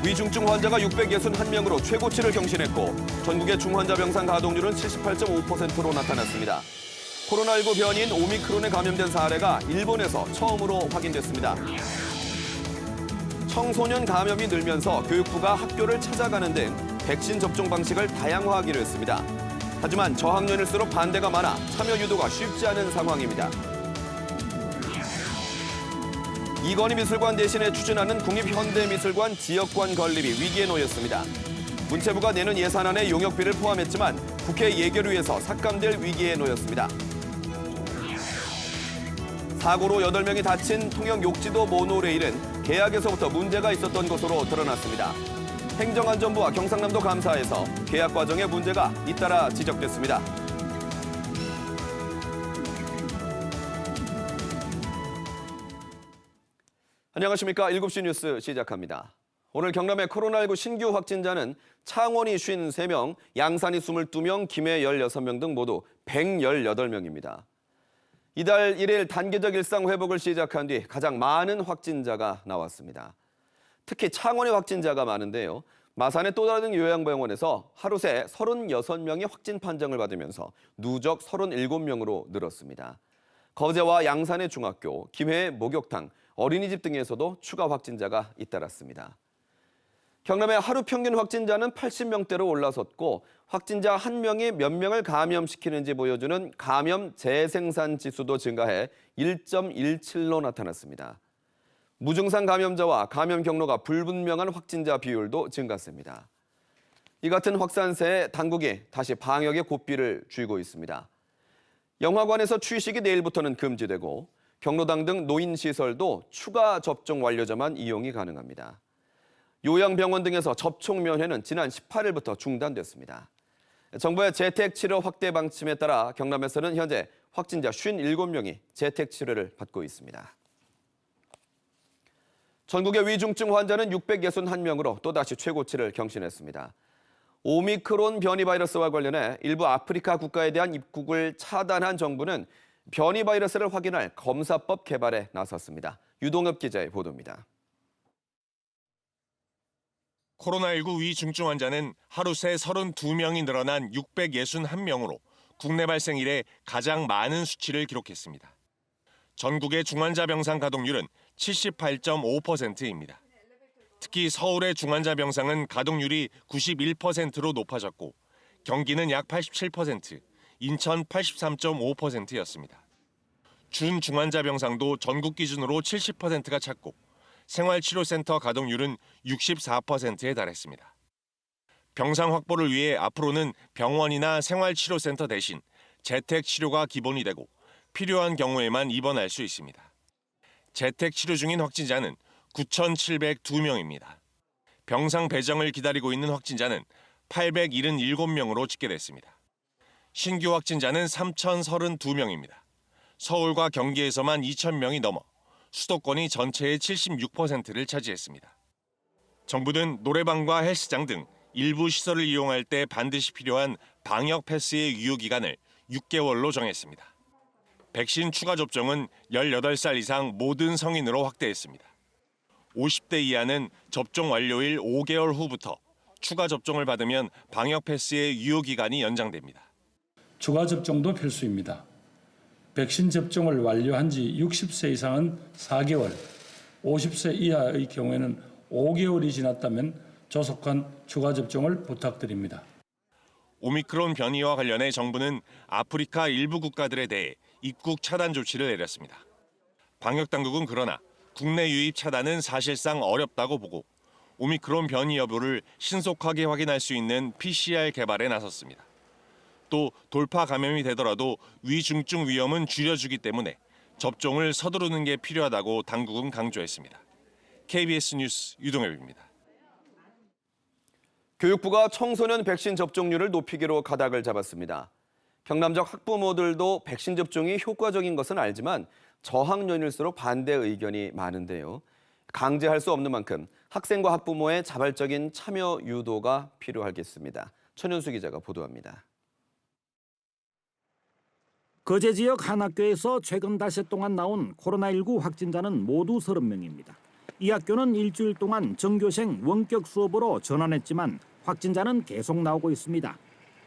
위중증 환자가 661명으로 최고치를 경신했고 전국의 중환자 병상 가동률은 78.5%로 나타났습니다. 코로나19 변이인 오미크론에 감염된 사례가 일본에서 처음으로 확인됐습니다. 청소년 감염이 늘면서 교육부가 학교를 찾아가는 등 백신 접종 방식을 다양화하기로 했습니다. 하지만 저학년일수록 반대가 많아 참여 유도가 쉽지 않은 상황입니다. 이건희 미술관 대신에 추진하는 국립현대미술관 지역관 건립이 위기에 놓였습니다. 문체부가 내는 예산안에 용역비를 포함했지만 국회 예결위에서 삭감될 위기에 놓였습니다. 사고로 8명이 다친 통영 욕지도 모노레일은 계약에서부터 문제가 있었던 것으로 드러났습니다. 행정안전부와 경상남도 감사에서 계약 과정에 문제가 잇따라 지적됐습니다. 안녕하십니까. 7시 뉴스 시작합니다. 오늘 경남의 코로나19 신규 확진자는 창원이 53명, 양산이 22명, 김해 16명 등 모두 118명입니다. 이달 1일 단계적 일상 회복을 시작한 뒤 가장 많은 확진자가 나왔습니다. 특히 창원의 확진자가 많은데요. 마산의 또 다른 요양병원에서 하루 새 36명이 확진 판정을 받으면서 누적 37명으로 늘었습니다. 거제와 양산의 중학교, 김해의 목욕탕, 어린이집 등에서도 추가 확진자가 잇따랐습니다. 경남의 하루 평균 확진자는 80명대로 올라섰고 확진자 1명이 몇 명을 감염시키는지 보여주는 감염 재생산 지수도 증가해 1.17로 나타났습니다. 무증상 감염자와 감염 경로가 불분명한 확진자 비율도 증가세입니다. 이 같은 확산세에 당국이 다시 방역의 고삐를 쥐고 있습니다. 영화관에서 취식이 내일부터는 금지되고 경로당 등 노인시설도 추가 접종 완료자만 이용이 가능합니다. 요양병원 등에서 접촉 면회는 지난 18일부터 중단됐습니다. 정부의 재택치료 확대 방침에 따라 경남에서는 현재 확진자 57명이 재택치료를 받고 있습니다. 전국의 위중증 환자는 661명으로 또다시 최고치를 경신했습니다. 오미크론 변이 바이러스와 관련해 일부 아프리카 국가에 대한 입국을 차단한 정부는 변이 바이러스를 확인할 검사법 개발에 나섰습니다. 유동엽 기자의 보도입니다. 코로나19 위중증 환자는 하루 새 32명이 늘어난 661명으로 국내 발생 이래 가장 많은 수치를 기록했습니다. 전국의 중환자 병상 가동률은 78.5%입니다. 특히 서울의 중환자 병상은 가동률이 91%로 높아졌고 경기는 약 87%, 인천 83.5%였습니다. 준중환자 병상도 전국 기준으로 70%가 찼고 생활치료센터 가동률은 64%에 달했습니다. 병상 확보를 위해 앞으로는 병원이나 생활치료센터 대신 재택치료가 기본이 되고 필요한 경우에만 입원할 수 있습니다. 재택치료 중인 확진자는 9,702명입니다. 병상 배정을 기다리고 있는 확진자는 877명으로 집계됐습니다. 신규 확진자는 3,032명입니다. 서울과 경기에서만 2,000명이 넘어 수도권이 전체의 76%를 차지했습니다. 정부는 노래방과 헬스장 등 일부 시설을 이용할 때 반드시 필요한 방역 패스의 유효기간을 6개월로 정했습니다. 백신 추가 접종은 18살 이상 모든 성인으로 확대했습니다. 50대 이하는 접종 완료일 5개월 후부터 추가 접종을 받으면 방역 패스의 유효기간이 연장됩니다. 추가 접종도 필수입니다. 백신 접종을 완료한 지 60세 이상은 4개월, 50세 이하의 경우에는 5개월이 지났다면 조속한 추가 접종을 부탁드립니다. 오미크론 변이와 관련해 정부는 아프리카 일부 국가들에 대해 입국 차단 조치를 내렸습니다. 방역당국은 그러나 국내 유입 차단은 사실상 어렵다고 보고 오미크론 변이 여부를 신속하게 확인할 수 있는 PCR 개발에 나섰습니다. 또 돌파 감염이 되더라도 위중증 위험은 줄여주기 때문에 접종을 서두르는 게 필요하다고 당국은 강조했습니다. KBS 뉴스 유동엽입니다. 교육부가 청소년 백신 접종률을 높이기로 가닥을 잡았습니다. 경남적 학부모들도 백신 접종이 효과적인 것은 알지만 저학년일수록 반대 의견이 많은데요. 강제할 수 없는 만큼 학생과 학부모의 자발적인 참여 유도가 필요하겠습니다. 천윤수 기자가 보도합니다. 거제 지역 한 학교에서 최근 닷새 동안 나온 코로나19 확진자는 모두 30명입니다. 이 학교는 일주일 동안 전교생 원격 수업으로 전환했지만 확진자는 계속 나오고 있습니다.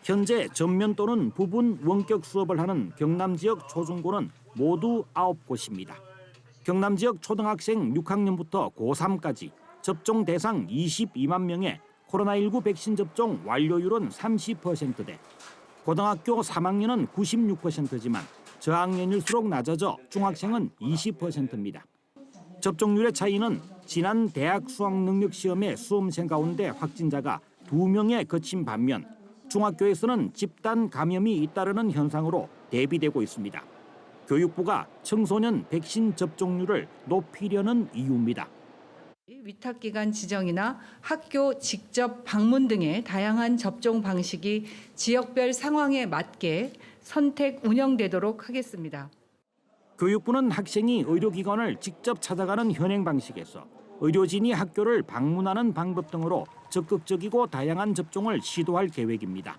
현재 전면 또는 부분 원격 수업을 하는 경남 지역 초중고는 모두 9곳입니다. 경남 지역 초등학생 6학년부터 고3까지 접종 대상 22만 명의 코로나19 백신 접종 완료율은 30%대, 고등학교 3학년은 96%지만 저학년일수록 낮아져 중학생은 20%입니다. 접종률의 차이는 지난 대학 수학능력시험의 수험생 가운데 확진자가 2명에 그친 반면 중학교에서는 집단 감염이 잇따르는 현상으로 대비되고 있습니다. 교육부가 청소년 백신 접종률을 높이려는 이유입니다. 위탁기관 지정이나 학교 직접 방문 등의 다양한 접종 방식이 지역별 상황에 맞게 선택 운영되도록 하겠습니다. 교육부는 학생이 의료기관을 직접 찾아가는 현행 방식에서 의료진이 학교를 방문하는 방법 등으로 적극적이고 다양한 접종을 시도할 계획입니다.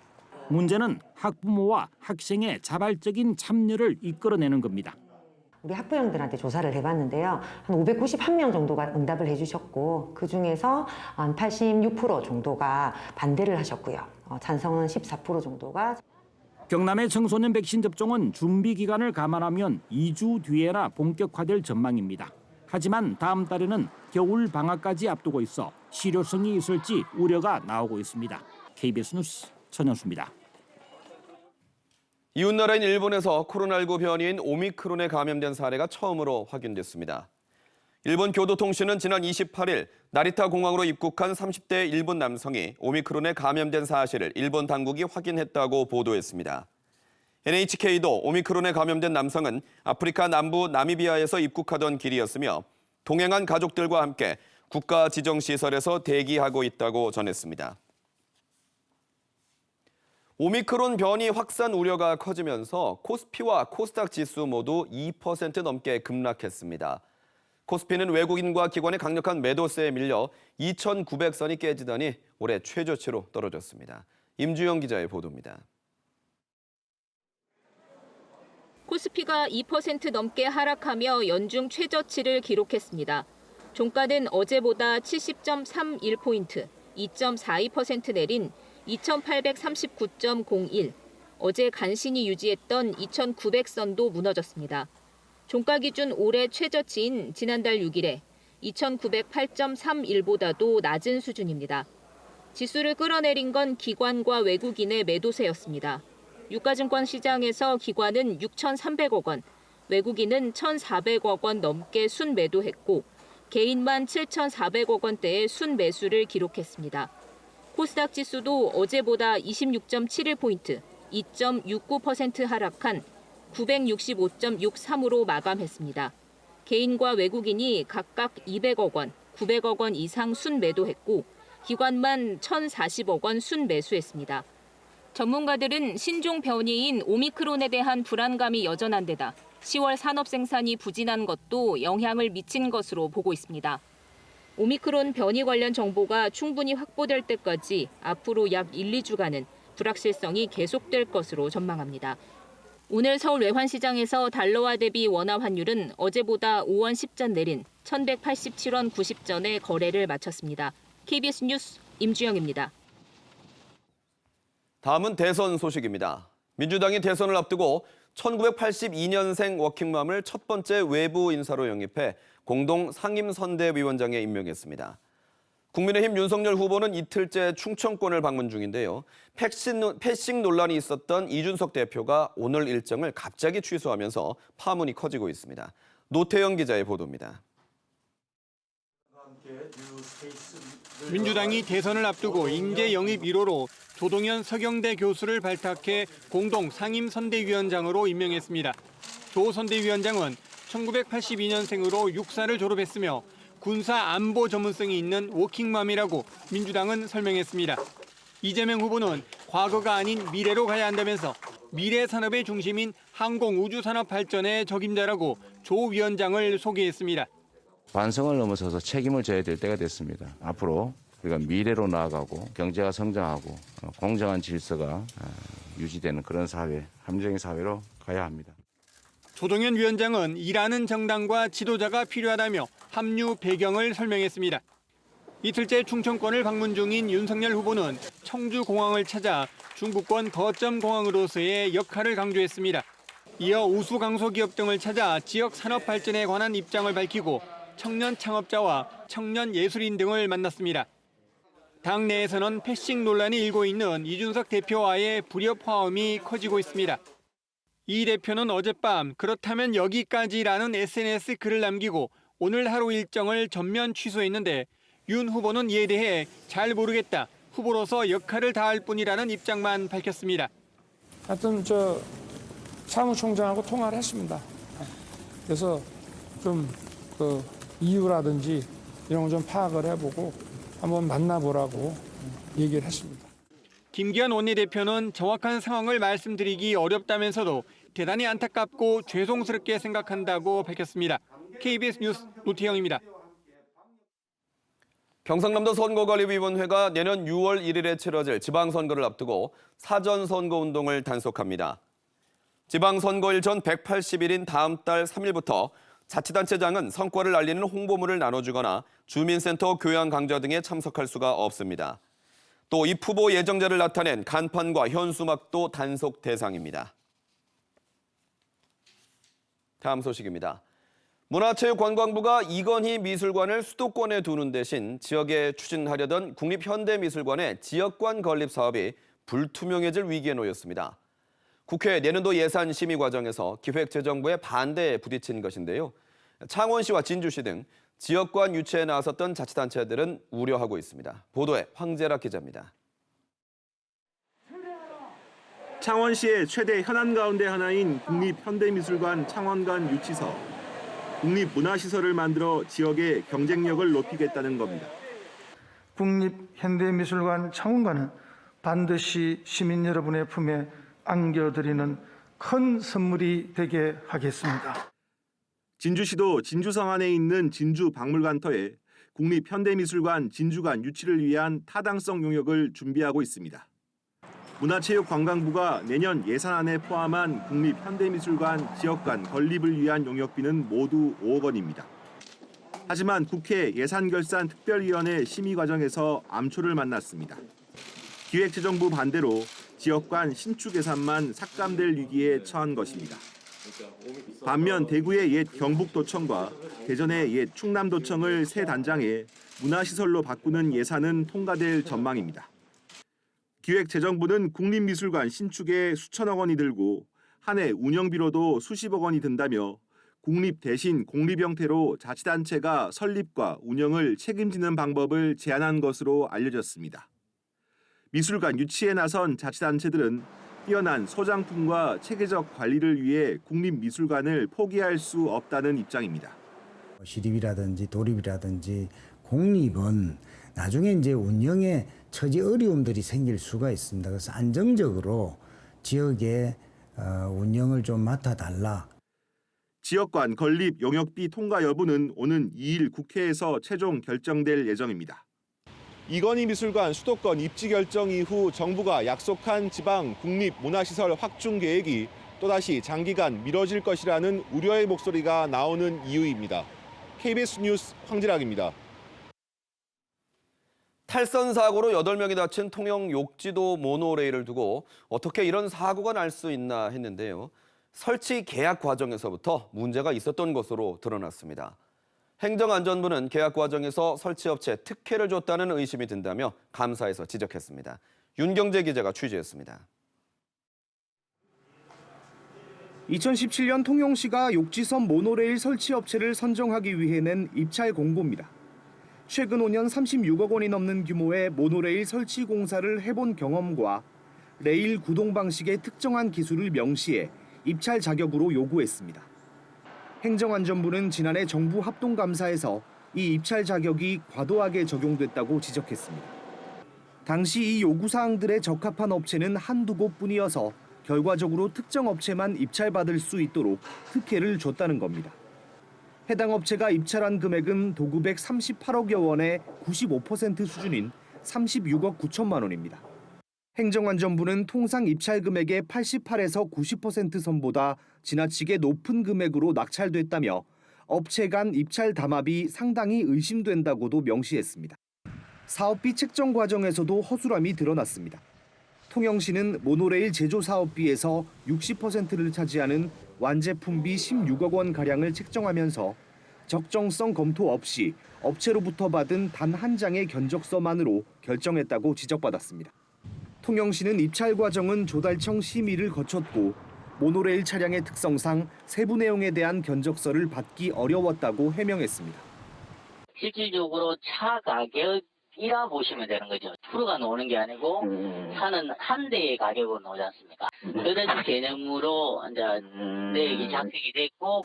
문제는 학부모와 학생의 자발적인 참여를 이끌어내는 겁니다. 우리 학부형들한테 조사를 해봤는데요. 한 591명 정도가 응답을 해주셨고 그중에서 한 86% 정도가 반대를 하셨고요. 찬성은 14% 정도가. 경남의 청소년 백신 접종은 준비 기간을 감안하면 2주 뒤에나 본격화될 전망입니다. 하지만 다음 달에는 겨울 방학까지 앞두고 있어 실효성이 있을지 우려가 나오고 있습니다. KBS 뉴스 전현수입니다. 이웃나라인 일본에서 코로나19 변이인 오미크론에 감염된 사례가 처음으로 확인됐습니다. 일본 교도통신은 지난 28일 나리타 공항으로 입국한 30대 일본 남성이 오미크론에 감염된 사실을 일본 당국이 확인했다고 보도했습니다. NHK도 오미크론에 감염된 남성은 아프리카 남부 나미비아에서 입국하던 길이었으며 동행한 가족들과 함께 국가 지정시설에서 대기하고 있다고 전했습니다. 오미크론 변이 확산 우려가 커지면서 코스피와 코스닥 지수 모두 2% 넘게 급락했습니다. 코스피는 외국인과 기관의 강력한 매도세에 밀려 2,900선이 깨지더니 올해 최저치로 떨어졌습니다. 임주영 기자의 보도입니다. 코스피가 2% 넘게 하락하며 연중 최저치를 기록했습니다. 종가는 어제보다 70.31포인트, 2.42% 내린 2,839.01, 어제 간신히 유지했던 2,900선도 무너졌습니다. 종가 기준 올해 최저치인 지난달 6일에 2,908.31보다도 낮은 수준입니다. 지수를 끌어내린 건 기관과 외국인의 매도세였습니다. 유가증권 시장에서 기관은 6,300억 원, 외국인은 1,400억 원 넘게 순매도했고 개인만 7,400억 원대의 순매수를 기록했습니다. 코스닥 지수도 어제보다 26.71포인트, 2.69% 하락한 965.63으로 마감했습니다. 개인과 외국인이 각각 200억 원, 900억 원 이상 순매도했고 기관만 1,040억 원 순매수했습니다. 전문가들은 신종 변이인 오미크론에 대한 불안감이 여전한 데다 10월 산업 생산이 부진한 것도 영향을 미친 것으로 보고 있습니다. 오미크론 변이 관련 정보가 충분히 확보될 때까지 앞으로 약 1, 2주간은 불확실성이 계속될 것으로 전망합니다. 오늘 서울 외환시장에서 달러화 대비 원화 환율은 어제보다 5원 10전 내린 1,187원 90전에 거래를 마쳤습니다. KBS 뉴스 임주영입니다. 다음은 대선 소식입니다. 민주당이 대선을 앞두고 1982년생 워킹맘을 첫 번째 외부 인사로 영입해 공동 상임선대위원장에 임명했습니다. 국민의힘 윤석열 후보는 이틀째 충청권을 방문 중인데요. 패싱 논란이 있었던 이준석 대표가 오늘 일정을 갑자기 취소하면서 파문이 커지고 있습니다. 노태영 기자의 보도입니다. 민주당이 대선을 앞두고 인재 영입 1호로 조동현 서경대 교수를 발탁해 공동 상임선대위원장으로 임명했습니다. 조 선대위원장은 1982년생으로 육사를 졸업했으며 군사 안보 전문성이 있는 워킹맘이라고 민주당은 설명했습니다. 이재명 후보는 과거가 아닌 미래로 가야 한다면서 미래 산업의 중심인 항공 우주 산업 발전의 적임자라고 조 위원장을 소개했습니다. 반성을 넘어서서 책임을 져야 될 때가 됐습니다. 앞으로 우리가 미래로 나아가고 경제가 성장하고 공정한 질서가 유지되는 그런 사회, 합리적인 사회로 가야 합니다. 조동현 위원장은 일하는 정당과 지도자가 필요하다며 합류 배경을 설명했습니다. 이틀째 충청권을 방문 중인 윤석열 후보는 청주공항을 찾아 중부권 거점 공항으로서의 역할을 강조했습니다. 이어 우수 강소기업 등을 찾아 지역 산업 발전에 관한 입장을 밝히고 청년 창업자와 청년 예술인 등을 만났습니다. 당 내에서는 패싱 논란이 일고 있는 이준석 대표와의 불협 화음이 커지고 있습니다. 이 대표는 어젯밤 그렇다면 여기까지라는 SNS 글을 남기고 오늘 하루 일정을 전면 취소했는데 윤 후보는 이에 대해 잘 모르겠다, 후보로서 역할을 다할 뿐이라는 입장만 밝혔습니다. 하여튼 사무총장하고 통화를 했습니다. 그래서 좀 이유라든지 이런 거 좀 파악을 해보고 한번 만나보라고 얘기를 했습니다. 김기현 원내대표는 정확한 상황을 말씀드리기 어렵다면서도 대단히 안타깝고 죄송스럽게 생각한다고 밝혔습니다. KBS 뉴스 노태영입니다. 경상남도 선거관리위원회가 내년 6월 1일에 치러질 지방선거를 앞두고 사전선거운동을 단속합니다. 지방선거일 전 180일인 다음 달 3일부터 자치단체장은 성과를 알리는 홍보물을 나눠주거나 주민센터 교양 강좌 등에 참석할 수가 없습니다. 또 입 후보 예정자를 나타낸 간판과 현수막도 단속 대상입니다. 다음 소식입니다. 문화체육관광부가 이건희 미술관을 수도권에 두는 대신 지역에 추진하려던 국립현대미술관의 지역관 건립 사업이 불투명해질 위기에 놓였습니다. 국회 내년도 예산 심의 과정에서 기획재정부의 반대에 부딪힌 것인데요. 창원시와 진주시 등 지역관 유치에 나섰던 자치단체들은 우려하고 있습니다. 보도에 황재락 기자입니다. 창원시의 최대 현안 가운데 하나인 국립현대미술관 창원관 유치서. 국립문화시설을 만들어 지역의 경쟁력을 높이겠다는 겁니다. 국립현대미술관 창원관은 반드시 시민 여러분의 품에 안겨드리는 큰 선물이 되게 하겠습니다. 진주시도 진주성 안에 있는 진주박물관터에 국립현대미술관 진주관 유치를 위한 타당성 용역을 준비하고 있습니다. 문화체육관광부가 내년 예산안에 포함한 국립현대미술관 지역관 건립을 위한 용역비는 모두 5억 원입니다. 하지만 국회 예산결산특별위원회 심의 과정에서 암초를 만났습니다. 기획재정부 반대로 지역관 신축 예산만 삭감될 위기에 처한 것입니다. 반면 대구의 옛 경북도청과 대전의 옛 충남도청을 새 단장에 문화시설로 바꾸는 예산은 통과될 전망입니다. 기획재정부는 국립미술관 신축에 수천억 원이 들고 한 해 운영비로도 수십억 원이 든다며 국립 대신 공립 형태로 자치단체가 설립과 운영을 책임지는 방법을 제안한 것으로 알려졌습니다. 미술관 유치에 나선 자치단체들은 뛰어난 소장품과 체계적 관리를 위해 국립미술관을 포기할 수 없다는 입장입니다. 시립이라든지 도립이라든지 공립은 나중에 이제 운영에 처지 어려움들이 생길 수가 있습니다. 그래서 안정적으로 지역의 운영을 좀 맡아달라. 지역관 건립 용역비 통과 여부는 오는 2일 국회에서 최종 결정될 예정입니다. 이건희 미술관 수도권 입지 결정 이후 정부가 약속한 지방 국립문화시설 확충 계획이 또다시 장기간 미뤄질 것이라는 우려의 목소리가 나오는 이유입니다. KBS 뉴스 황지락입니다. 탈선 사고로 8명이 다친 통영 욕지도 모노레일을 두고 어떻게 이런 사고가 날 수 있나 했는데요. 설치 계약 과정에서부터 문제가 있었던 것으로 드러났습니다. 행정안전부는 계약 과정에서 설치업체에 특혜를 줬다는 의심이 든다며 감사에서 지적했습니다. 윤경재 기자가 취재했습니다. 2017년 통영시가 욕지선 모노레일 설치업체를 선정하기 위해 낸 입찰 공고입니다. 최근 5년 36억 원이 넘는 규모의 모노레일 설치 공사를 해본 경험과 레일 구동 방식의 특정한 기술을 명시해 입찰 자격으로 요구했습니다. 행정안전부는 지난해 정부 합동감사에서 이 입찰 자격이 과도하게 적용됐다고 지적했습니다. 당시 이 요구사항들에 적합한 업체는 한두 곳뿐이어서 결과적으로 특정 업체만 입찰받을 수 있도록 특혜를 줬다는 겁니다. 해당 업체가 입찰한 금액은 도급액 38억여 원의 95% 수준인 36억 9천만 원입니다. 행정안전부는 통상 입찰 금액의 88에서 90% 선보다 지나치게 높은 금액으로 낙찰됐다며 업체 간 입찰 담합이 상당히 의심된다고도 명시했습니다. 사업비 책정 과정에서도 허술함이 드러났습니다. 통영시는 모노레일 제조 사업비에서 60%를 차지하는 완제품비 16억 원 가량을 책정하면서 적정성 검토 없이 업체로부터 받은 단 한 장의 견적서만으로 결정했다고 지적받았습니다. 통영시는 입찰 과정은 조달청 심의를 거쳤고 모노레일 차량의 특성상 세부 내용에 대한 견적서를 받기 어려웠다고 해명했습니다. 실질적으로 차 가격이라 보시면 되는 거죠. 프로가 나오는 게 아니고 차는 한 대의 가격으로 나오지 않습니까? 그런 개념으로 이제 내역이 작성이 됐고.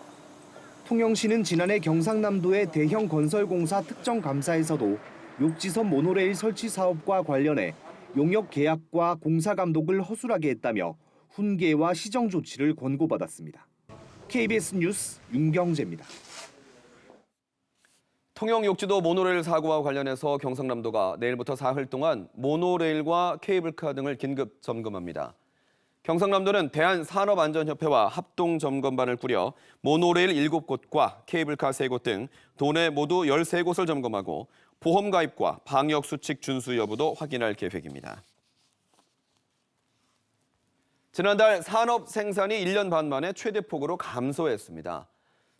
통영시는 지난해 경상남도의 대형 건설공사 특정 감사에서도 욕지선 모노레일 설치 사업과 관련해 용역 계약과 공사 감독을 허술하게 했다며 훈계와 시정 조치를 권고받았습니다. KBS 뉴스 윤경재입니다. 통영 욕지도 모노레일 사고와 관련해서 경상남도가 내일부터 사흘 동안 모노레일과 케이블카 등을 긴급 점검합니다. 경상남도는 대한산업안전협회와 합동점검반을 꾸려 모노레일 7곳과 케이블카 3곳 등 도내 모두 13곳을 점검하고 보험 가입과 방역 수칙 준수 여부도 확인할 계획입니다. 지난달 산업 생산이 1년 반 만에 최대폭으로 감소했습니다.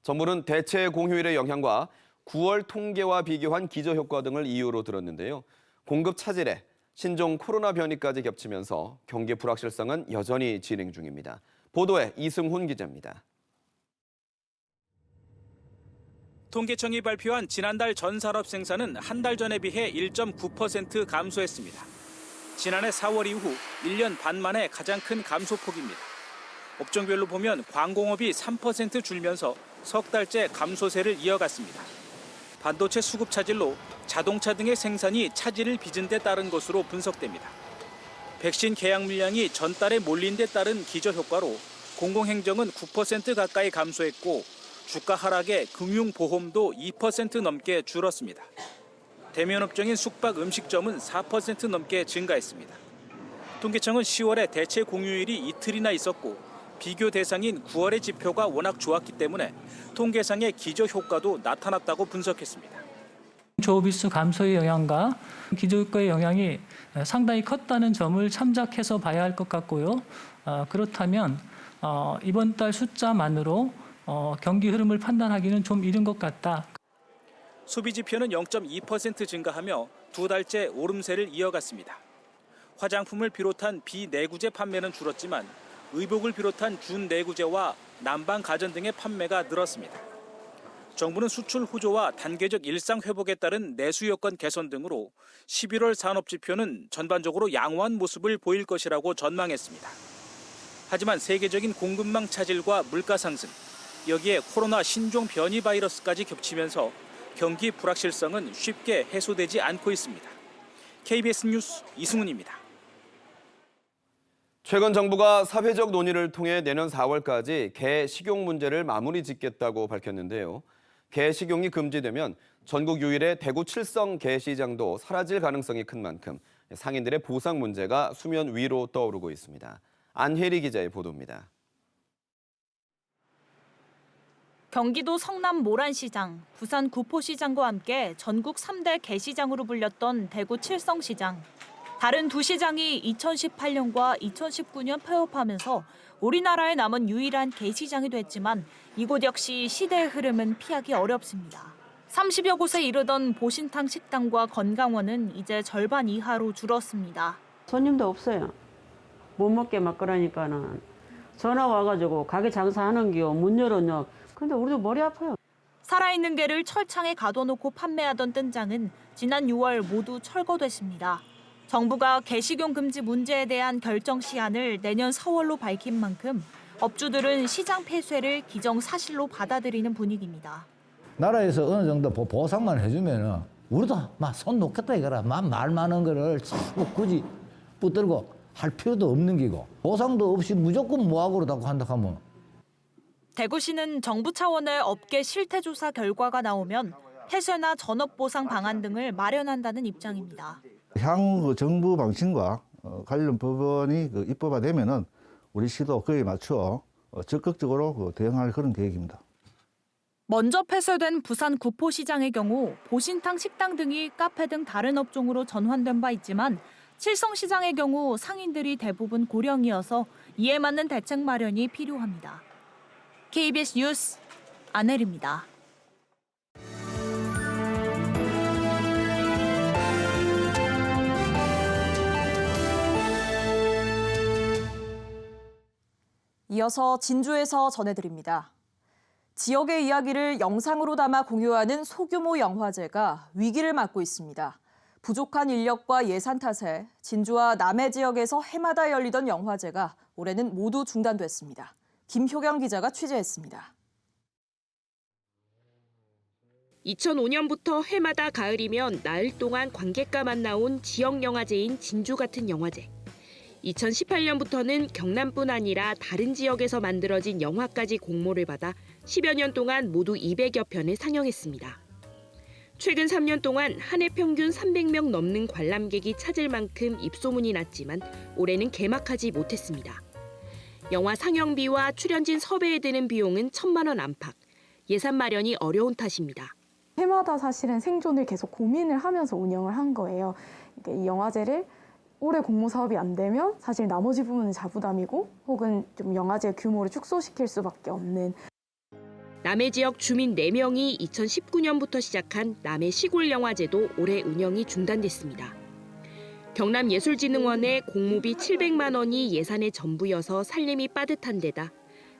정부는 대체 공휴일의 영향과 9월 통계와 비교한 기저효과 등을 이유로 들었는데요. 공급 차질에 신종 코로나 변이까지 겹치면서 경기 불확실성은 여전히 진행 중입니다. 보도에 이승훈 기자입니다. 통계청이 발표한 지난달 전산업 생산은 한 달 전에 비해 1.9% 감소했습니다. 지난해 4월 이후 1년 반 만에 가장 큰 감소폭입니다. 업종별로 보면 광공업이 3% 줄면서 석 달째 감소세를 이어갔습니다. 반도체 수급 차질로 자동차 등의 생산이 차질을 빚은 데 따른 것으로 분석됩니다. 백신 계약 물량이 전달에 몰린 데 따른 기저효과로 공공행정은 9% 가까이 감소했고 주가 하락에 금융보험도 2% 넘게 줄었습니다. 대면업종인 숙박 음식점은 4% 넘게 증가했습니다. 통계청은 10월에 대체 공휴일이 이틀이나 있었고 비교 대상인 9월의 지표가 워낙 좋았기 때문에 통계상의 기저효과도 나타났다고 분석했습니다. 조업일수 감소의 영향과 기저효과의 영향이 상당히 컸다는 점을 참작해서 봐야 할 것 같고요. 그렇다면 이번 달 숫자만으로 경기 흐름을 판단하기는 좀 이른 것 같다. 소비 지표는 0.2% 증가하며 두 달째 오름세를 이어갔습니다. 화장품을 비롯한 비내구재 판매는 줄었지만 의복을 비롯한 준내구재와 난방 가전 등의 판매가 늘었습니다. 정부는 수출 호조와 단계적 일상 회복에 따른 내수 여건 개선 등으로 11월 산업 지표는 전반적으로 양호한 모습을 보일 것이라고 전망했습니다. 하지만 세계적인 공급망 차질과 물가 상승, 여기에 코로나 신종 변이 바이러스까지 겹치면서 경기 불확실성은 쉽게 해소되지 않고 있습니다. KBS 뉴스 이승훈입니다. 최근 정부가 사회적 논의를 통해 내년 4월까지 개 식용 문제를 마무리 짓겠다고 밝혔는데요. 개 식용이 금지되면 전국 유일의 대구 칠성 개시장도 사라질 가능성이 큰 만큼 상인들의 보상 문제가 수면 위로 떠오르고 있습니다. 안혜리 기자의 보도입니다. 경기도 성남 모란시장, 부산 구포시장과 함께 전국 3대 개시장으로 불렸던 대구 칠성시장. 다른 두 시장이 2018년과 2019년 폐업하면서 우리나라에 남은 유일한 개시장이 됐지만 이곳 역시 시대의 흐름은 피하기 어렵습니다. 30여 곳에 이르던 보신탕 식당과 건강원은 이제 절반 이하로 줄었습니다. 손님도 없어요. 못 먹게 막 그러니까는 전화 와가지고 가게 장사하는 겨 문 열었냐. 근데 우리도 머리 아파요. 살아있는 개를 철창에 가둬놓고 판매하던 뜬장은 지난 6월 모두 철거됐습니다. 정부가 개식용 금지 문제에 대한 결정 시한을 내년 4월로 밝힌 만큼 업주들은 시장 폐쇄를 기정사실로 받아들이는 분위기입니다. 나라에서 어느 정도 보상만 해주면은 우리도 막 손 놓겠다 이거라. 말 많은 거를 자꾸 굳이 붙들고 할 필요도 없는 기고 보상도 없이 무조건 무학으로다고 한다 하면. 대구시는 정부 차원의 업계 실태조사 결과가 나오면 폐쇄나 전업보상 방안 등을 마련한다는 입장입니다. 향후 정부 방침과 관련 법원이 입법화되면은 우리 시도 그에 맞춰 적극적으로 대응할 그런 계획입니다. 먼저 폐쇄된 부산 구포시장의 경우 보신탕 식당 등이 카페 등 다른 업종으로 전환된 바 있지만 칠성시장의 경우 상인들이 대부분 고령이어서 이에 맞는 대책 마련이 필요합니다. KBS 뉴스 안혜리입니다. 이어서 진주에서 전해드립니다. 지역의 이야기를 영상으로 담아 공유하는 소규모 영화제가 위기를 맞고 있습니다. 부족한 인력과 예산 탓에 진주와 남해 지역에서 해마다 열리던 영화제가 올해는 모두 중단됐습니다. 김효경 기자가 취재했습니다. 2005년부터 해마다 가을이면 나흘 동안 관객과 만나온 지역 영화제인 진주 같은 영화제. 2018년부터는 경남뿐 아니라 다른 지역에서 만들어진 영화까지 공모를 받아 10여 년 동안 모두 200여 편을 상영했습니다. 최근 3년 동안 한 해 평균 300명 넘는 관람객이 찾을 만큼 입소문이 났지만 올해는 개막하지 못했습니다. 영화 상영비와 출연진 섭외에 드는 비용은 1,000만 원 안팎. 예산 마련이 어려운 탓입니다. 해마다 사실은 생존을 계속 고민을 하면서 운영을 한 거예요. 이 영화제를 올해 공모 사업이 안 되면 사실 나머지 부분은 자부담이고 혹은 좀 영화제 규모를 축소시킬 수밖에 없는. 남해 지역 주민 4명이 2019년부터 시작한 남해 시골 영화제도 올해 운영이 중단됐습니다. 경남예술진흥원의 공모비 700만 원이 예산의 전부여서 살림이 빠듯한 데다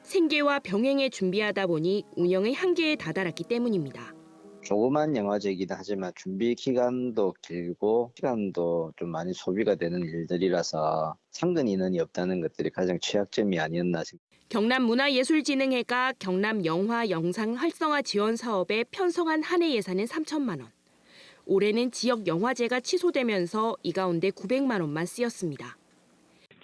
생계와 병행해 준비하다 보니 운영의 한계에 다다랐기 때문입니다. 조그만 영화제이긴 하지만 준비 기간도 길고 시간도 좀 많이 소비가 되는 일들이라서 상근 인원이 없다는 것들이 가장 취약점이 아니었나 싶습니다. 경남문화예술진흥회가 경남 영화 영상 활성화 지원 사업에 편성한 한 해 예산은 3천만 원. 올해는 지역 영화제가 취소되면서 이 가운데 900만 원만 쓰였습니다.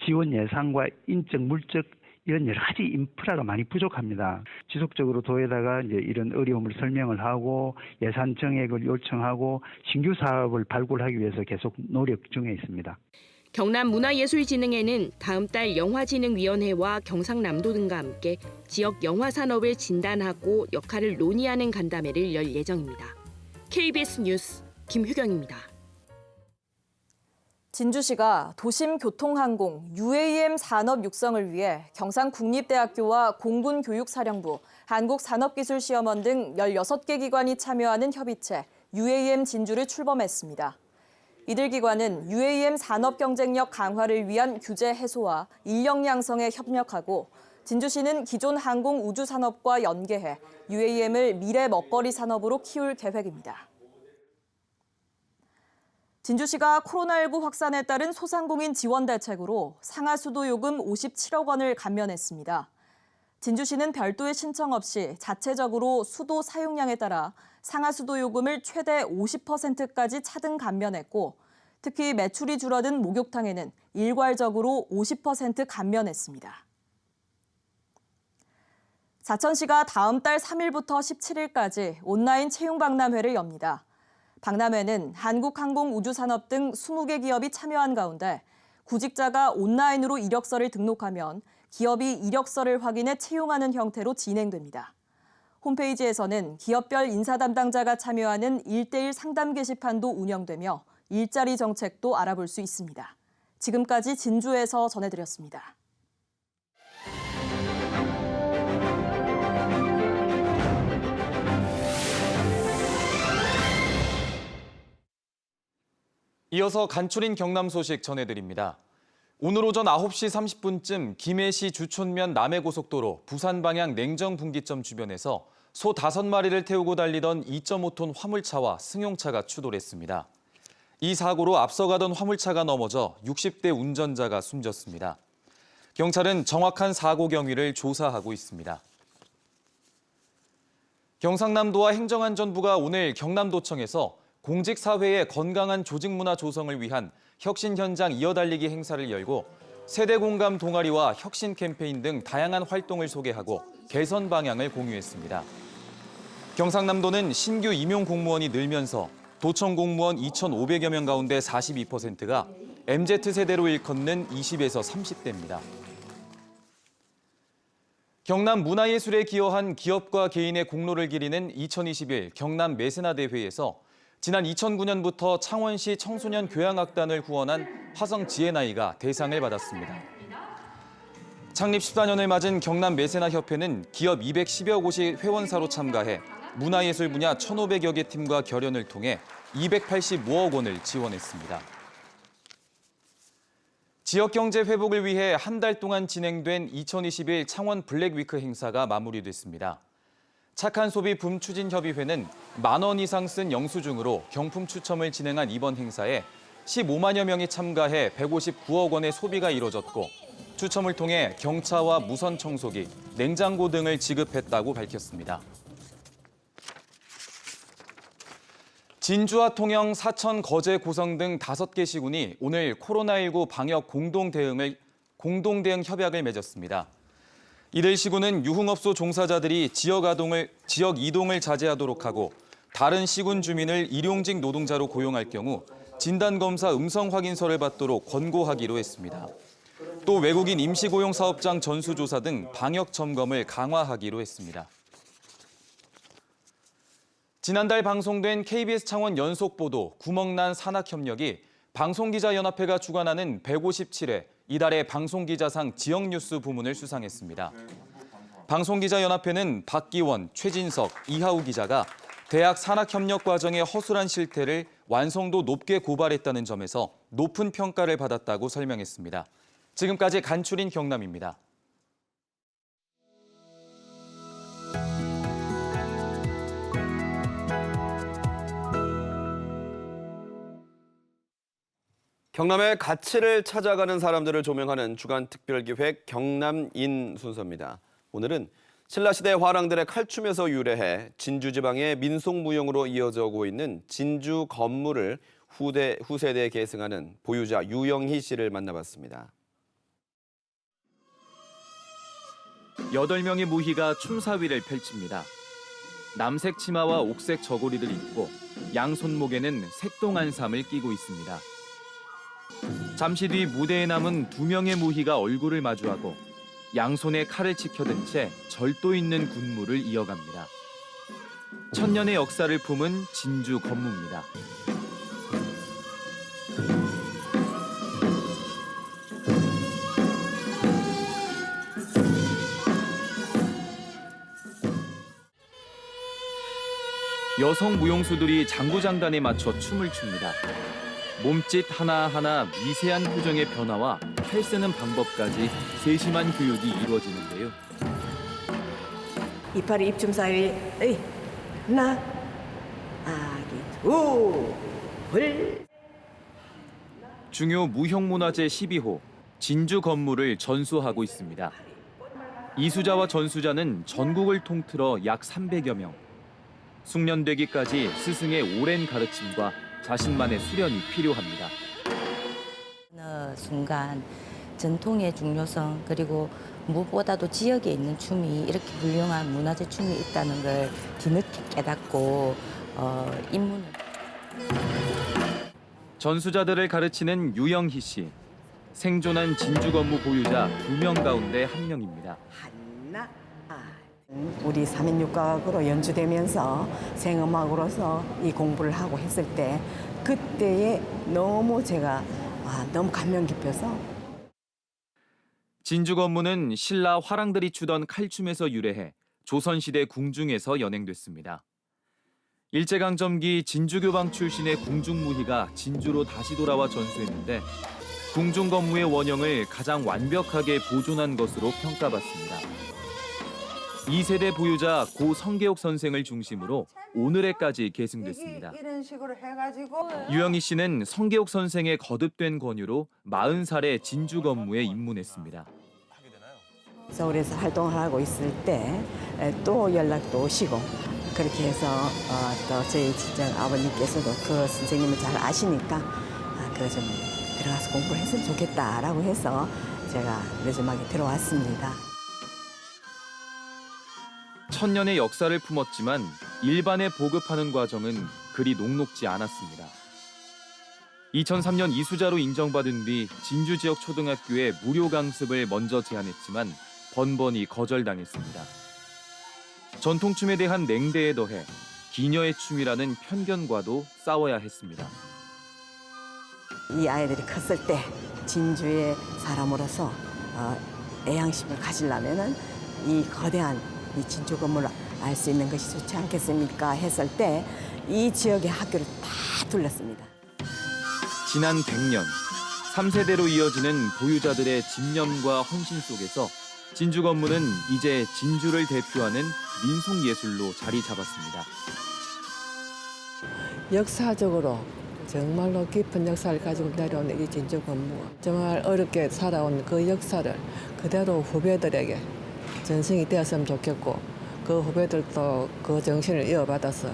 지원 예산과 인적, 물적 이런 여러 가지 인프라가 많이 부족합니다. 지속적으로 도에다가 이제 이런 어려움을 설명을 하고 예산 정액을 요청하고 신규 사업을 발굴하기 위해서 계속 노력 중에 있습니다. 경남문화예술진흥회는 다음 달 영화진흥위원회와 경상남도 등과 함께 지역 영화 산업을 진단하고 역할을 논의하는 간담회를 열 예정입니다. KBS 뉴스 김효경입니다. 진주시가 도심교통항공 UAM 산업 육성을 위해 경상국립대학교와 공군교육사령부, 한국산업기술시험원 등 16개 기관이 참여하는 협의체 UAM 진주를 출범했습니다. 이들 기관은 UAM 산업 경쟁력 강화를 위한 규제 해소와 인력 양성에 협력하고 진주시는 기존 항공 우주 산업과 연계해 UAM을 미래 먹거리 산업으로 키울 계획입니다. 진주시가 코로나19 확산에 따른 소상공인 지원 대책으로 상하수도 요금 57억 원을 감면했습니다. 진주시는 별도의 신청 없이 자체적으로 수도 사용량에 따라 상하수도 요금을 최대 50%까지 차등 감면했고 특히 매출이 줄어든 목욕탕에는 일괄적으로 50% 감면했습니다. 자천시가 다음 달 3일부터 17일까지 온라인 채용 박람회를 엽니다. 박람회는 한국항공우주산업 등 20개 기업이 참여한 가운데 구직자가 온라인으로 이력서를 등록하면 기업이 이력서를 확인해 채용하는 형태로 진행됩니다. 홈페이지에서는 기업별 인사 담당자가 참여하는 1:1 상담 게시판도 운영되며 일자리 정책도 알아볼 수 있습니다. 지금까지 진주에서 전해드렸습니다. 이어서 간추린 경남 소식 전해드립니다. 오늘 오전 9시 30분쯤 김해시 주촌면 남해고속도로 부산 방향 냉정분기점 주변에서 소 5마리를 태우고 달리던 2.5톤 화물차와 승용차가 추돌했습니다. 이 사고로 앞서가던 화물차가 넘어져 60대 운전자가 숨졌습니다. 경찰은 정확한 사고 경위를 조사하고 있습니다. 경상남도와 행정안전부가 오늘 경남도청에서 공직사회의 건강한 조직문화 조성을 위한 혁신 현장 이어달리기 행사를 열고 세대 공감 동아리와 혁신 캠페인 등 다양한 활동을 소개하고 개선 방향을 공유했습니다. 경상남도는 신규 임용 공무원이 늘면서 도청 공무원 2,500여 명 가운데 42%가 MZ세대로 일컫는 20에서 30대입니다. 경남 문화예술에 기여한 기업과 개인의 공로를 기리는 2021 경남 메세나 대회에서 지난 2009년부터 창원시 청소년 교향악단을 후원한 화성 지혜나이가 대상을 받았습니다. 창립 14년을 맞은 경남 메세나 협회는 기업 210여 곳이 회원사로 참가해 문화예술 분야 1,500여 개 팀과 결연을 통해 285억 원을 지원했습니다. 지역경제 회복을 위해 한 달 동안 진행된 2021 창원 블랙위크 행사가 마무리됐습니다. 착한 소비 붐추진협의회는 10,000원 이상 쓴 영수증으로 경품 추첨을 진행한 이번 행사에 15만여 명이 참가해 159억 원의 소비가 이뤄졌고 추첨을 통해 경차와 무선 청소기, 냉장고 등을 지급했다고 밝혔습니다. 진주와 통영, 사천, 거제, 고성 등 5개 시군이 오늘 코로나19 방역 공동대응 협약을 맺었습니다. 이들 시군은 유흥업소 종사자들이 지역 이동을 자제하도록 하고 다른 시군 주민을 일용직 노동자로 고용할 경우 진단검사 음성 확인서를 받도록 권고하기로 했습니다. 또 외국인 임시고용 사업장 전수조사 등 방역 점검을 강화하기로 했습니다. 지난달 방송된 KBS 창원 연속보도 구멍난 산학협력이 방송기자연합회가 주관하는 157회 이달의 방송기자상 지역뉴스 부문을 수상했습니다. 방송기자연합회는 박기원, 최진석, 이하우 기자가 대학 산학협력 과정의 허술한 실태를 완성도 높게 고발했다는 점에서 높은 평가를 받았다고 설명했습니다. 지금까지 간추린 경남입니다. 경남의 가치를 찾아가는 사람들을 조명하는 주간 특별기획 경남인 순서입니다. 오늘은 신라시대 화랑들의 칼춤에서 유래해 진주지방의 민속무용으로 이어져 오고 있는 진주 건물을 후세대에 계승하는 보유자 유영희 씨를 만나봤습니다. 8명의 무희가 춤사위를 펼칩니다. 남색 치마와 옥색 저고리를 입고 양손목에는 색동안삼을 끼고 있습니다. 잠시 뒤 무대에 남은 2명의 무희가 얼굴을 마주하고 양손에 칼을 치켜든 채 절도 있는 군무를 이어갑니다. 천년의 역사를 품은 진주 건무입니다. 여성 무용수들이 장구장단에 맞춰 춤을 춥니다. 몸짓 하나하나 미세한 표정의 변화와 팔 쓰는 방법까지 세심한 교육이 이루어지는데요. 이파리 입춤 사이 하나 아기 둘 중요 무형문화재 12호 진주 건물을 전수하고 있습니다. 이수자와 전수자는 전국을 통틀어 약 300여 명. 숙련되기까지 스승의 오랜 가르침과 자신만의 수련이 필요합니다. 어느 순간 전통의 중요성 그리고 무엇보다도 지역에 있는 춤이 이렇게 훌륭한 문화재 춤이 있다는 걸 뒤늦게 깨닫고 입문을. 전수자들을 가르치는 유영희 씨. 생존한 진주 건무 보유자 2명 가운데 1명입니다. 우리 3인육각으로 연주되면서 생음악으로서 이 공부를 하고 했을 때 그때에 너무 제가 너무 감명 깊어서. 진주 건무는 신라 화랑들이 추던 칼춤에서 유래해 조선시대 궁중에서 연행됐습니다. 일제강점기 진주교방 출신의 궁중무희가 진주로 다시 돌아와 전수했는데 궁중 건무의 원형을 가장 완벽하게 보존한 것으로 평가받습니다. 2세대 보유자 고 성계옥 선생을 중심으로 오늘에까지 계승됐습니다. 이런 식으로 해가지고 유영희 씨는 성계옥 선생의 거듭된 권유로 40살에 진주 건무에 입문했습니다. 서울에서 활동을 하고 있을 때 또 연락도 오시고 그렇게 해서 또 저희 친정 아버님께서도 그 선생님을 잘 아시니까 그 좀 들어가서 공부를 했으면 좋겠다라고 해서 제가 늦음하게 들어왔습니다. 천년의 역사를 품었지만 일반에 보급하는 과정은 그리 녹록지 않았습니다. 2003년 이수자로 인정받은 뒤 진주 지역 초등학교에 무료 강습을 먼저 제안했지만 번번이 거절당했습니다. 전통춤에 대한 냉대에 더해 기녀의 춤이라는 편견과도 싸워야 했습니다. 이 아이들이 컸을 때 진주의 사람으로서 애양심을 가지려면은 이 거대한 이 진주 건물을 알 수 있는 것이 좋지 않겠습니까? 했을 때 이 지역의 학교를 다 둘렀습니다. 지난 100년, 3세대로 이어지는 보유자들의 집념과 헌신 속에서 진주 건물은 이제 진주를 대표하는 민속예술로 자리 잡았습니다. 역사적으로 정말로 깊은 역사를 가지고 내려온 이 진주 건물, 정말 어렵게 살아온 그 역사를 그대로 후배들에게 전승이 되었으면 좋겠고 그 후배들도 그 정신을 이어받아서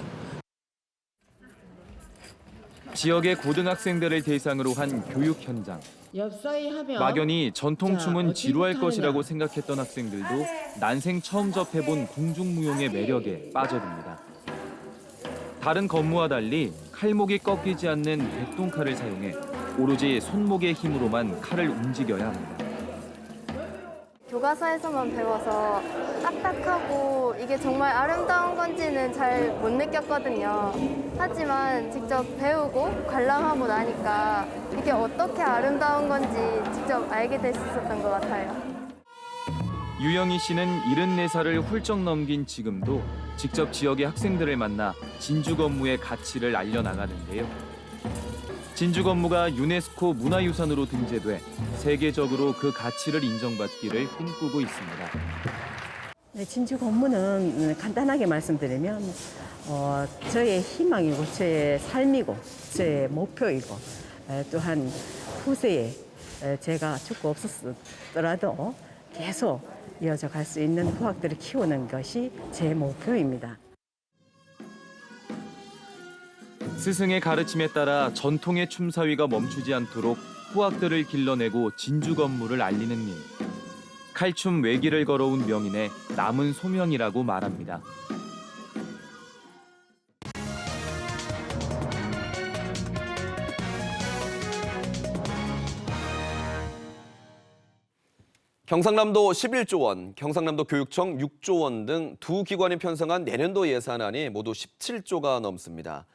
지역의 고등학생들을 대상으로 한 교육 현장. 막연히 전통춤은 지루할 것이라고 생각했던 학생들도 난생 처음 접해본 공중무용의 매력에 빠져듭니다. 다른 건무와 달리 칼목이 꺾이지 않는 백동칼을 사용해 오로지 손목의 힘으로만 칼을 움직여야 합니다. 교과서에서만 배워서 딱딱하고 이게 정말 아름다운 건지는 잘 못 느꼈거든요. 하지만 직접 배우고 관람하고 나니까 이게 어떻게 아름다운 건지 직접 알게 될 수 있었던 것 같아요. 유영희 씨는 74살을 훌쩍 넘긴 지금도 직접 지역의 학생들을 만나 진주 건무의 가치를 알려나가는데요. 진주 건무가 유네스코 문화유산으로 등재돼 세계적으로 그 가치를 인정받기를 꿈꾸고 있습니다. 네, 진주 건무는 간단하게 말씀드리면 저의 희망이고 저의 삶이고 저의 목표이고 또한 후세에 제가 죽고 없었더라도 계속 이어져 갈 수 있는 후학들을 키우는 것이 제 목표입니다. 스승의 가르침에 따라 전통의 춤사위가 멈추지 않도록 후학들을 길러내고 진주 건무를 알리는 일. 칼춤 외길을 걸어온 명인의 남은 소명이라고 말합니다. 경상남도 11조 원, 경상남도 교육청 6조 원 등 두 기관이 편성한 내년도 예산안이 모두 17조가 넘습니다.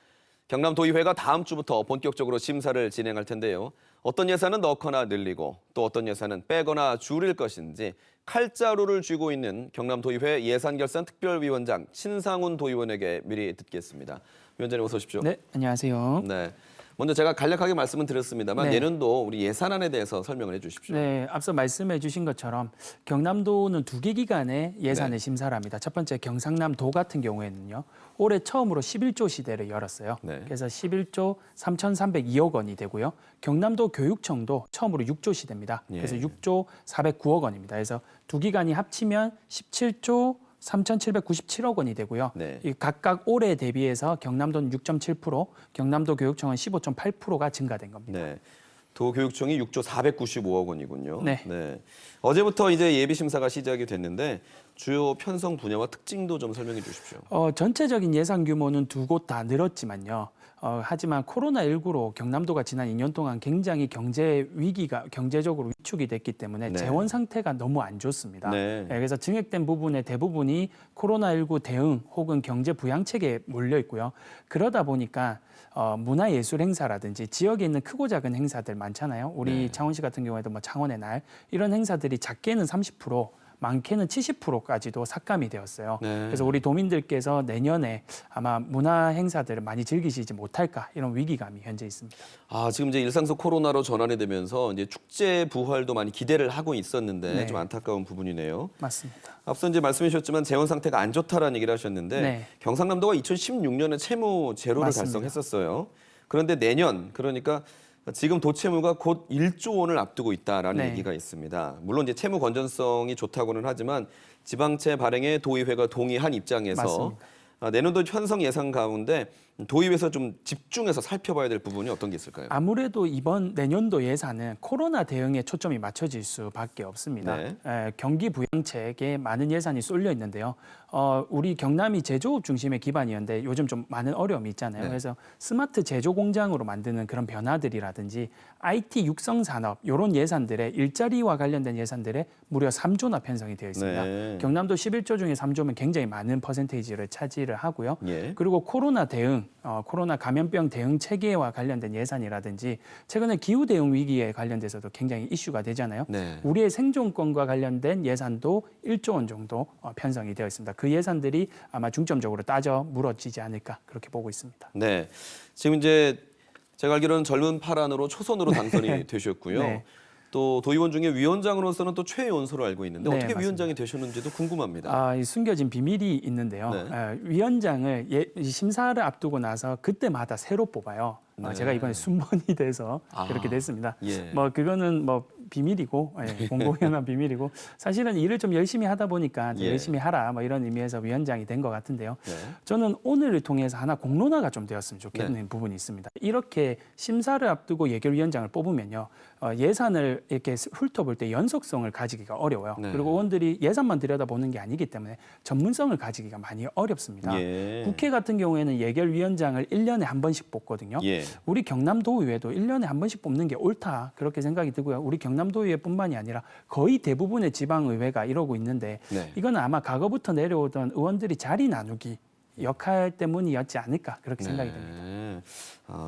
경남도의회가 다음 주부터 본격적으로 심사를 진행할 텐데요. 어떤 예산은 넣거나 늘리고 또 어떤 예산은 빼거나 줄일 것인지 칼자루를 쥐고 있는 경남도의회 예산결산특별위원장 신상훈 도의원에게 미리 듣겠습니다. 위원장님 어서 오십시오. 네, 안녕하세요. 네. 먼저 제가 간략하게 말씀은 드렸습니다만 내년도 우리 예산안에 대해서 설명을 해 주십시오. 네, 앞서 말씀해 주신 것처럼 경남도는 두 개 기관의 예산을 심사를 합니다. 첫 번째 경상남도 같은 경우에는요. 올해 처음으로 11조 시대를 열었어요. 그래서 11조 3,302억 원이 되고요. 경남도 교육청도 처음으로 6조 시대입니다. 그래서 6조 409억 원입니다. 그래서 두 기관이 합치면 17조 3,797억 원이 되고요. 이 각각 올해 대비해서 경남도는 6.7%, 경남도 교육청은 15.8%가 증가된 겁니다. 네. 도교육청이 6조 495억 원이군요. 네. 어제부터 이제 예비 심사가 시작이 됐는데 주요 편성 분야와 특징도 좀 설명해 주십시오. 전체적인 예산 규모는 두 곳 다 늘었지만요. 하지만 코로나19로 경남도가 지난 2년 동안 굉장히 경제 위기가 경제적으로 위축이 됐기 때문에 재원 상태가 너무 안 좋습니다. 그래서 증액된 부분의 대부분이 코로나19 대응 혹은 경제 부양책에 몰려 있고요. 그러다 보니까 문화예술 행사라든지 지역에 있는 크고 작은 행사들 많잖아요. 우리 창원시 같은 경우에도 뭐 창원의 날 이런 행사들이 작게는 30%, 많게는 70%까지도 삭감이 되었어요. 그래서 우리 도민들께서 내년에 아마 문화 행사들을 많이 즐기시지 못할까 이런 위기감이 현재 있습니다. 지금 이제 일상 속 코로나로 전환이 되면서 이제 축제 부활도 많이 기대를 하고 있었는데 좀 안타까운 부분이네요. 맞습니다. 앞서 이제 말씀해 주셨지만 재원 상태가 안 좋다라는 얘기를 하셨는데 경상남도가 2016년에 채무 제로를 달성했었어요. 그런데 내년 그러니까 지금 도채무가 곧 1조 원을 앞두고 있다라는 얘기가 있습니다. 물론 이제 채무 건전성이 좋다고는 하지만 지방채 발행에 도의회가 동의한 입장에서 내년도 편성 예산 가운데 도입에서 좀 집중해서 살펴봐야 될 부분이 어떤 게 있을까요? 아무래도 이번 내년도 예산은 코로나 대응에 초점이 맞춰질 수밖에 없습니다. 네. 경기 부양책에 많은 예산이 쏠려 있는데요. 우리 경남이 제조업 중심의 기반이었는데 요즘 좀 많은 어려움이 있잖아요. 네. 그래서 스마트 제조 공장으로 만드는 그런 변화들이라든지 IT 육성 산업 이런 예산들의 일자리와 관련된 예산들에 무려 3조나 편성이 되어 있습니다. 네. 경남도 11조 중에 3조면 굉장히 많은 퍼센테이지를 차지를 하고요. 예. 그리고 코로나 대응, 코로나 감염병 대응 체계와 관련된 예산이라든지 최근에 기후 대응 위기에 관련돼서도 굉장히 이슈가 되잖아요. 네. 우리의 생존권과 관련된 예산도 1조 원 정도 편성이 되어 있습니다. 그 예산들이 아마 중점적으로 따져 물어지지 않을까 그렇게 보고 있습니다. 네. 지금 이제 제가 알기로는 젊은 파란으로 초선으로 당선이 되셨고요. 네. 또 도의원 중에 위원장으로서는 또 최연소로 알고 있는데 네, 어떻게 맞습니다. 위원장이 되셨는지도 궁금합니다. 이 숨겨진 비밀이 있는데요. 네. 위원장을 심사를 앞두고 나서 그때마다 새로 뽑아요. 네. 제가 이번에 순번이 돼서 그렇게 됐습니다. 예. 그거는 비밀이고 공공연한 비밀이고 사실은 일을 좀 열심히 하다 보니까 예. 열심히 하라 이런 의미에서 위원장이 된 것 같은데요. 네. 저는 오늘을 통해서 하나 공론화가 좀 되었으면 좋겠는 네. 부분이 있습니다. 이렇게 심사를 앞두고 예결위원장을 뽑으면요. 예산을 이렇게 훑어볼 때 연속성을 가지기가 어려워요. 네. 그리고 의원들이 예산만 들여다보는 게 아니기 때문에 전문성을 가지기가 많이 어렵습니다. 예. 국회 같은 경우에는 예결위원장을 1년에 한 번씩 뽑거든요. 예. 우리 경남도의회도 1년에 한 번씩 뽑는 게 옳다 그렇게 생각이 들고요. 우리 경남도의회뿐만이 아니라 거의 대부분의 지방의회가 이러고 있는데 네. 이거는 아마 과거부터 내려오던 의원들이 자리 나누기 역할 때문이었지 않을까 그렇게 생각이 됩니다. 네.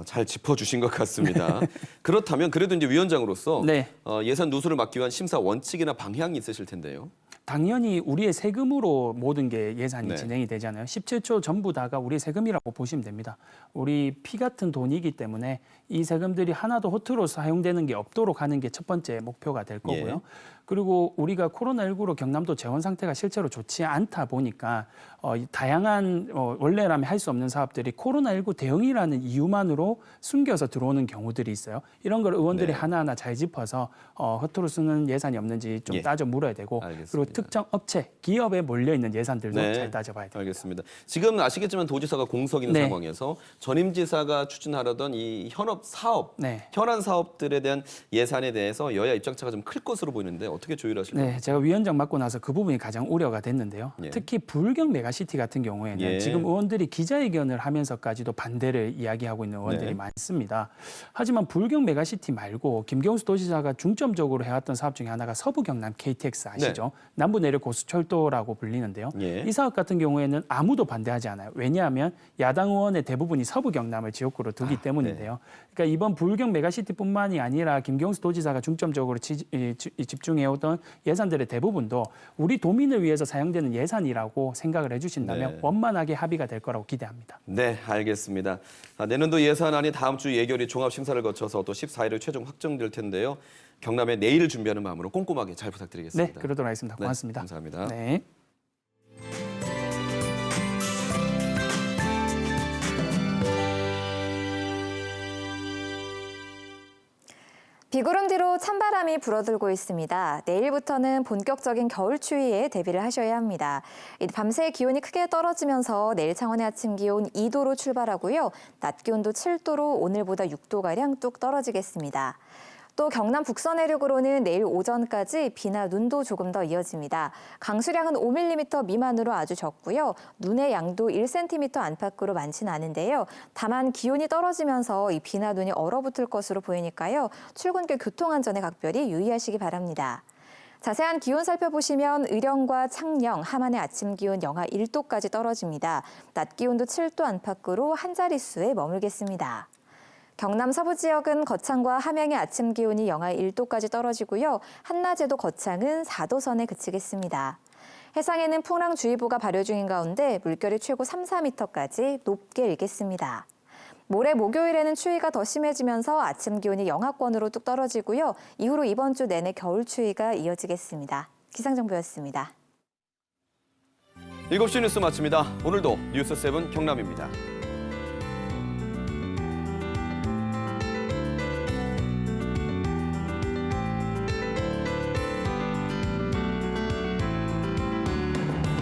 잘 짚어주신 것 같습니다. 그렇다면 그래도 이제 위원장으로서 네. 예산 누수를 막기 위한 심사 원칙이나 방향이 있으실 텐데요. 당연히 우리의 세금으로 모든 게 예산이 네. 진행이 되잖아요. 17조 전부 다가 우리의 세금이라고 보시면 됩니다. 우리 피 같은 돈이기 때문에 이 세금들이 하나도 허투루 사용되는 게 없도록 하는 게 첫 번째 목표가 될 거고요. 예. 그리고 우리가 코로나19로 경남도 재원 상태가 실제로 좋지 않다 보니까 다양한 원래라면 할 수 없는 사업들이 코로나19 대응이라는 이유만으로 숨겨서 들어오는 경우들이 있어요. 이런 걸 의원들이 네. 하나하나 잘 짚어서 허투루 쓰는 예산이 없는지 좀 예. 따져 물어야 되고 알겠습니다. 그리고 특정 업체, 기업에 몰려 있는 예산들도 네. 잘 따져봐야 됩니다. 알겠습니다. 지금 아시겠지만 도지사가 공석인 네. 상황에서 전임지사가 추진하려던 이 현업 사업, 네. 현안 사업들에 대한 예산에 대해서 여야 입장차가 좀 클 것으로 보이는데 어떻게 조율하실 네, 겁니까? 제가 위원장 맡고 나서 그 부분이 가장 우려가 됐는데요. 예. 특히 불경 메가시티 같은 경우에는 예. 지금 의원들이 기자회견을 하면서까지도 반대를 이야기하고 있는 의원들이 네. 많습니다. 하지만 불경 메가시티 말고 김경수 도지사가 중점적으로 해왔던 사업 중에 하나가 서부 경남 KTX 아시죠? 남부 내륙 고수철도라고 불리는데요. 예. 이 사업 같은 경우에는 아무도 반대하지 않아요. 왜냐하면 야당 의원의 대부분이 서부 경남을 지역구로 두기 때문인데요. 그러니까 이번 불경 메가시티뿐만이 아니라 김경수 도지사가 중점적으로 집중해오던 예산들의 대부분도 우리 도민을 위해서 사용되는 예산이라고 생각을 해주신다면 네. 원만하게 합의가 될 거라고 기대합니다. 네, 알겠습니다. 내년도 예산안이 다음 주 예결위 종합심사를 거쳐서 또 14일에 최종 확정될 텐데요. 경남의 내일을 준비하는 마음으로 꼼꼼하게 잘 부탁드리겠습니다. 네, 그러도록 하겠습니다. 네, 고맙습니다. 감사합니다. 네. 비구름 뒤로 찬바람이 불어들고 있습니다. 내일부터는 본격적인 겨울 추위에 대비를 하셔야 합니다. 밤새 기온이 크게 떨어지면서 내일 창원의 아침 기온 2도로 출발하고요. 낮 기온도 7도로 오늘보다 6도가량 뚝 떨어지겠습니다. 또 경남 북서 내륙으로는 내일 오전까지 비나 눈도 조금 더 이어집니다. 강수량은 5mm 미만으로 아주 적고요. 눈의 양도 1cm 안팎으로 많지는 않은데요. 다만 기온이 떨어지면서 이 비나 눈이 얼어붙을 것으로 보이니까요. 출근길 교통안전에 각별히 유의하시기 바랍니다. 자세한 기온 살펴보시면 의령과 창녕, 함안의 아침 기온 영하 1도까지 떨어집니다. 낮 기온도 7도 안팎으로 한 자릿수에 머물겠습니다. 경남 서부 지역은 거창과 함양의 아침 기온이 영하 1도까지 떨어지고요. 한낮에도 거창은 4도 선에 그치겠습니다. 해상에는 풍랑주의보가 발효 중인 가운데 물결이 최고 3, 4m까지 높게 일겠습니다. 모레 목요일에는 추위가 더 심해지면서 아침 기온이 영하권으로 뚝 떨어지고요. 이후로 이번 주 내내 겨울 추위가 이어지겠습니다. 기상정보였습니다. 7시 뉴스 마칩니다. 오늘도 뉴스7 경남입니다.